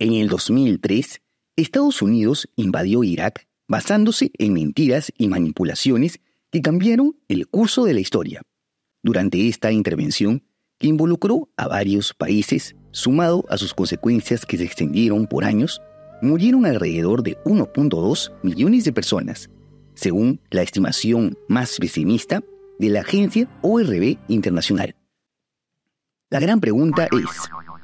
En el 2003, Estados Unidos invadió Irak basándose en mentiras y manipulaciones que cambiaron el curso de la historia. Durante esta intervención, que involucró a varios países, sumado a sus consecuencias que se extendieron por años, murieron alrededor de 1.2 millones de personas, según la estimación más pesimista de la agencia ORB Internacional. La gran pregunta es,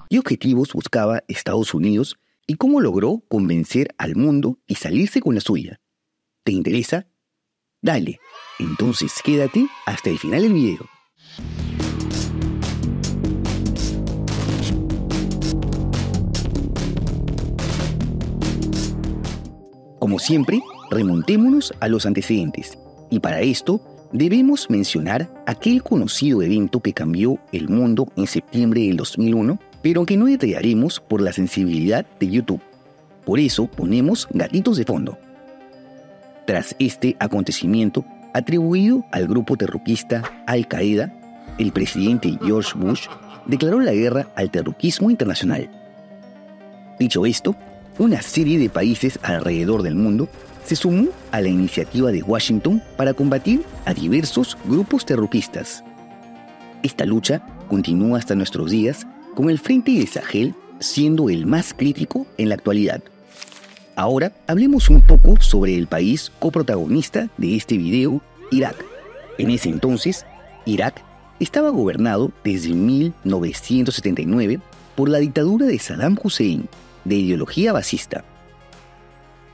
¿qué objetivos buscaba Estados Unidos y cómo logró convencer al mundo y salirse con la suya? ¿Te interesa? Dale, entonces quédate hasta el final del video. Como siempre, remontémonos a los antecedentes, y para esto debemos mencionar aquel conocido evento que cambió el mundo en septiembre del 2001, pero que no detallaremos por la sensibilidad de YouTube. Por eso ponemos gatitos de fondo. Tras este acontecimiento, atribuido al grupo terrorista Al-Qaeda, el presidente George Bush declaró la guerra al terrorismo internacional. Dicho esto, una serie de países alrededor del mundo se sumó a la iniciativa de Washington para combatir a diversos grupos terroristas. Esta lucha continúa hasta nuestros días, con el Frente de Sahel siendo el más crítico en la actualidad. Ahora hablemos un poco sobre el país coprotagonista de este video, Irak. En ese entonces, Irak estaba gobernado desde 1979 por la dictadura de Saddam Hussein, de ideología basista.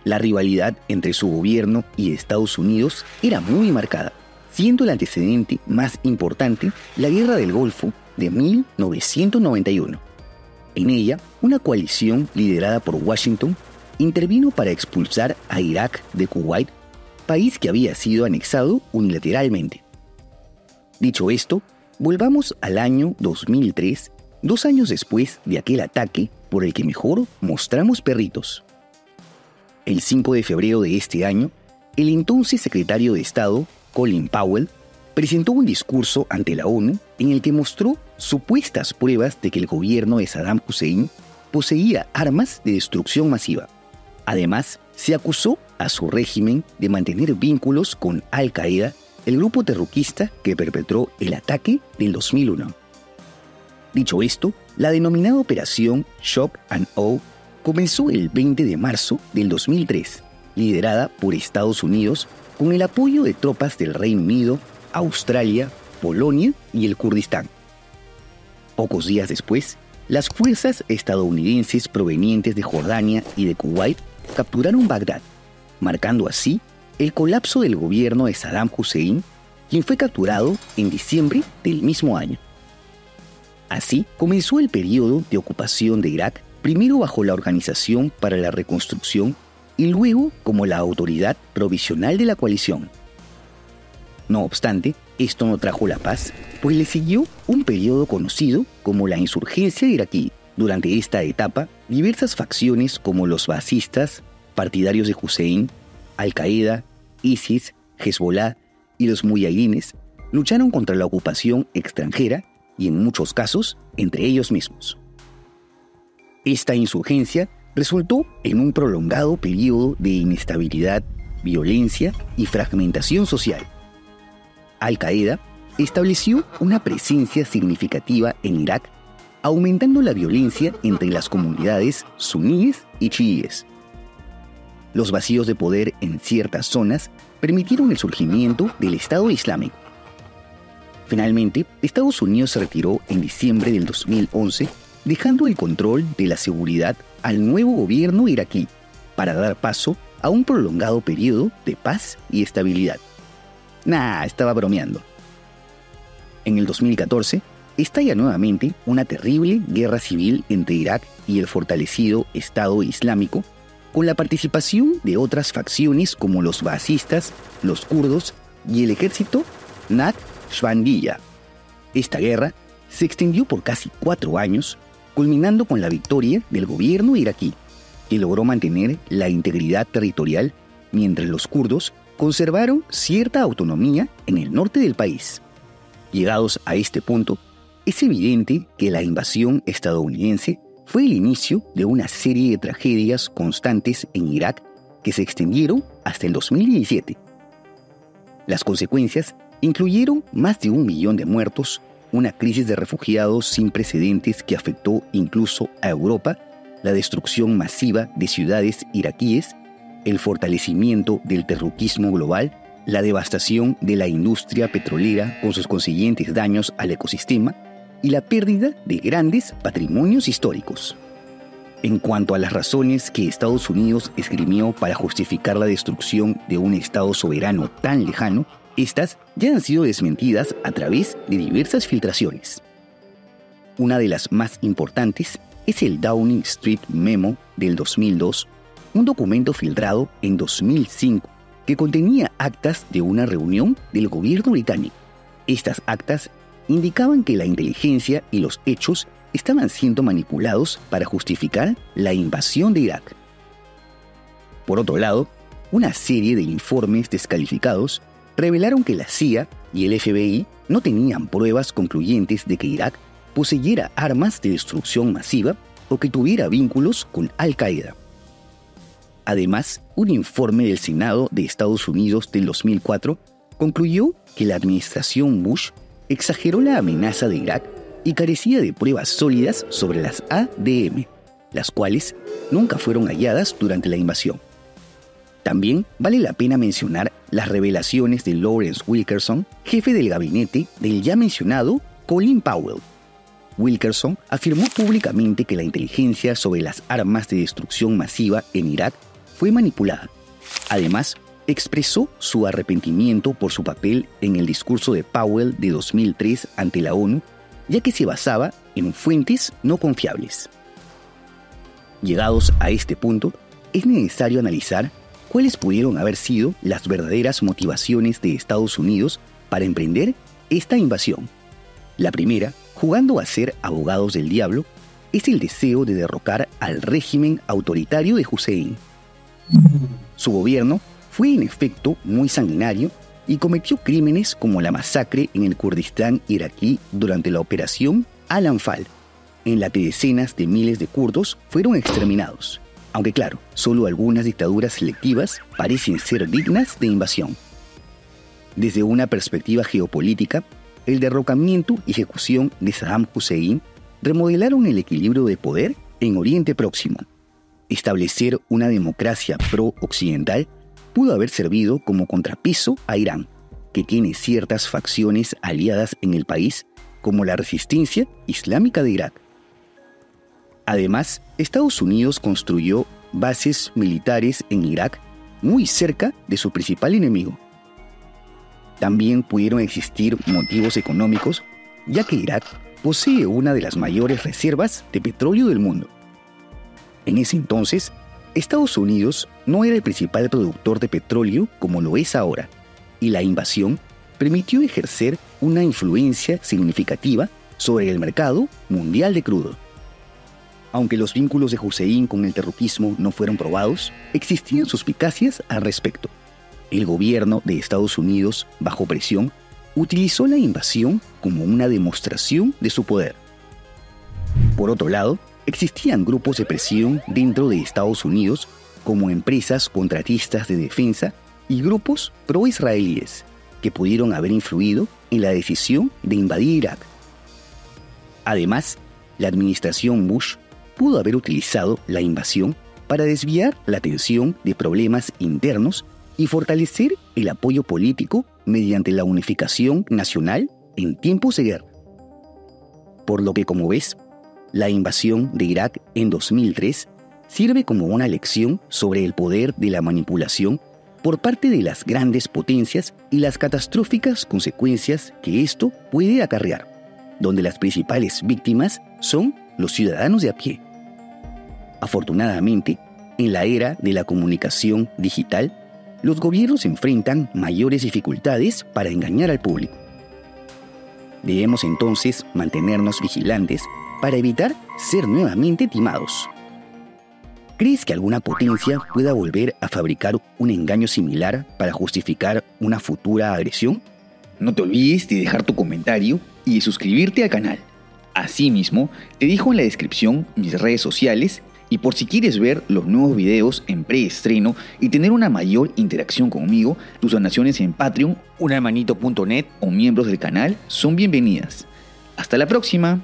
La rivalidad entre su gobierno y Estados Unidos era muy marcada, siendo el antecedente más importante la Guerra del Golfo de 1991. En ella, una coalición liderada por Washington intervino para expulsar a Irak de Kuwait, país que había sido anexado unilateralmente. Dicho esto, volvamos al año 2003, 2 años después de aquel ataque por el que mejor mostramos perritos. El 5 de febrero de este año, el entonces secretario de Estado, Colin Powell, presentó un discurso ante la ONU en el que mostró supuestas pruebas de que el gobierno de Saddam Hussein poseía armas de destrucción masiva. Además, se acusó a su régimen de mantener vínculos con Al-Qaeda, el grupo terrorista que perpetró el ataque del 2001. Dicho esto, la denominada Operación Shock and Awe comenzó el 20 de marzo del 2003, liderada por Estados Unidos con el apoyo de tropas del Reino Unido, Australia, Polonia y el Kurdistán. Pocos días después, las fuerzas estadounidenses provenientes de Jordania y de Kuwait capturaron Bagdad, marcando así el colapso del gobierno de Saddam Hussein, quien fue capturado en diciembre del mismo año. Así comenzó el periodo de ocupación de Irak, primero bajo la Organización para la Reconstrucción y luego como la Autoridad Provisional de la Coalición. No obstante, esto no trajo la paz, pues le siguió un periodo conocido como la insurgencia iraquí. Durante esta etapa, diversas facciones como los baasistas, partidarios de Hussein, Al-Qaeda, ISIS, Hezbollah y los muyahidines lucharon contra la ocupación extranjera y en muchos casos entre ellos mismos. Esta insurgencia resultó en un prolongado periodo de inestabilidad, violencia y fragmentación social. Al-Qaeda estableció una presencia significativa en Irak, aumentando la violencia entre las comunidades suníes y chiíes. Los vacíos de poder en ciertas zonas permitieron el surgimiento del Estado Islámico. Finalmente, Estados Unidos se retiró en diciembre del 2011, dejando el control de la seguridad al nuevo gobierno iraquí, para dar paso a un prolongado periodo de paz y estabilidad. Estaba bromeando. En el 2014, estalla nuevamente una terrible guerra civil entre Irak y el fortalecido Estado Islámico, con la participación de otras facciones como los baasistas, los kurdos y el ejército Naqshbandiyya. Esta guerra se extendió por casi 4 años, culminando con la victoria del gobierno iraquí, que logró mantener la integridad territorial, mientras los kurdos conservaron cierta autonomía en el norte del país. Llegados a este punto, es evidente que la invasión estadounidense fue el inicio de una serie de tragedias constantes en Irak que se extendieron hasta el 2017. Las consecuencias incluyeron más de 1 millón de muertos, una crisis de refugiados sin precedentes que afectó incluso a Europa, la destrucción masiva de ciudades iraquíes, el fortalecimiento del terrorismo global, la devastación de la industria petrolera con sus consiguientes daños al ecosistema y la pérdida de grandes patrimonios históricos. En cuanto a las razones que Estados Unidos esgrimió para justificar la destrucción de un Estado soberano tan lejano, estas ya han sido desmentidas a través de diversas filtraciones. Una de las más importantes es el Downing Street Memo del 2002, un documento filtrado en 2005 que contenía actas de una reunión del gobierno británico. Estas actas indicaban que la inteligencia y los hechos estaban siendo manipulados para justificar la invasión de Irak. Por otro lado, una serie de informes descalificados revelaron que la CIA y el FBI no tenían pruebas concluyentes de que Irak poseyera armas de destrucción masiva o que tuviera vínculos con Al-Qaeda. Además, un informe del Senado de Estados Unidos del 2004 concluyó que la administración Bush exageró la amenaza de Irak y carecía de pruebas sólidas sobre las ADM, las cuales nunca fueron halladas durante la invasión. También vale la pena mencionar las revelaciones de Lawrence Wilkerson, jefe del gabinete del ya mencionado Colin Powell. Wilkerson afirmó públicamente que la inteligencia sobre las armas de destrucción masiva en Irak fue manipulada. Además, expresó su arrepentimiento por su papel en el discurso de Powell de 2003 ante la ONU, ya que se basaba en fuentes no confiables. Llegados a este punto, es necesario analizar cuáles pudieron haber sido las verdaderas motivaciones de Estados Unidos para emprender esta invasión. La primera, jugando a ser abogados del diablo, es el deseo de derrocar al régimen autoritario de Hussein. Su gobierno fue en efecto muy sanguinario y cometió crímenes como la masacre en el Kurdistán iraquí durante la operación Al-Anfal, en la que decenas de miles de kurdos fueron exterminados, aunque claro, solo algunas dictaduras selectivas parecen ser dignas de invasión. Desde una perspectiva geopolítica, el derrocamiento y ejecución de Saddam Hussein remodelaron el equilibrio de poder en Oriente Próximo. Establecer una democracia pro-occidental pudo haber servido como contrapeso a Irán, que tiene ciertas facciones aliadas en el país, como la Resistencia Islámica de Irak. Además, Estados Unidos construyó bases militares en Irak muy cerca de su principal enemigo. También pudieron existir motivos económicos, ya que Irak posee una de las mayores reservas de petróleo del mundo. En ese entonces, Estados Unidos no era el principal productor de petróleo como lo es ahora, y la invasión permitió ejercer una influencia significativa sobre el mercado mundial de crudo. Aunque los vínculos de Hussein con el terrorismo no fueron probados, existían suspicacias al respecto. El gobierno de Estados Unidos, bajo presión, utilizó la invasión como una demostración de su poder. Por otro lado, existían grupos de presión dentro de Estados Unidos, como empresas contratistas de defensa y grupos pro-israelíes, que pudieron haber influido en la decisión de invadir Irak. Además, la administración Bush pudo haber utilizado la invasión para desviar la atención de problemas internos y fortalecer el apoyo político mediante la unificación nacional en tiempos de guerra. Por lo que, como ves, la invasión de Irak en 2003 sirve como una lección sobre el poder de la manipulación por parte de las grandes potencias y las catastróficas consecuencias que esto puede acarrear, donde las principales víctimas son los ciudadanos de a pie. Afortunadamente, en la era de la comunicación digital, los gobiernos enfrentan mayores dificultades para engañar al público. Debemos entonces mantenernos vigilantes para evitar ser nuevamente timados. ¿Crees que alguna potencia pueda volver a fabricar un engaño similar para justificar una futura agresión? No te olvides de dejar tu comentario y de suscribirte al canal. Asimismo, te dejo en la descripción mis redes sociales y por si quieres ver los nuevos videos en preestreno y tener una mayor interacción conmigo, tus donaciones en Patreon, unahermanito.net o miembros del canal son bienvenidas. ¡Hasta la próxima!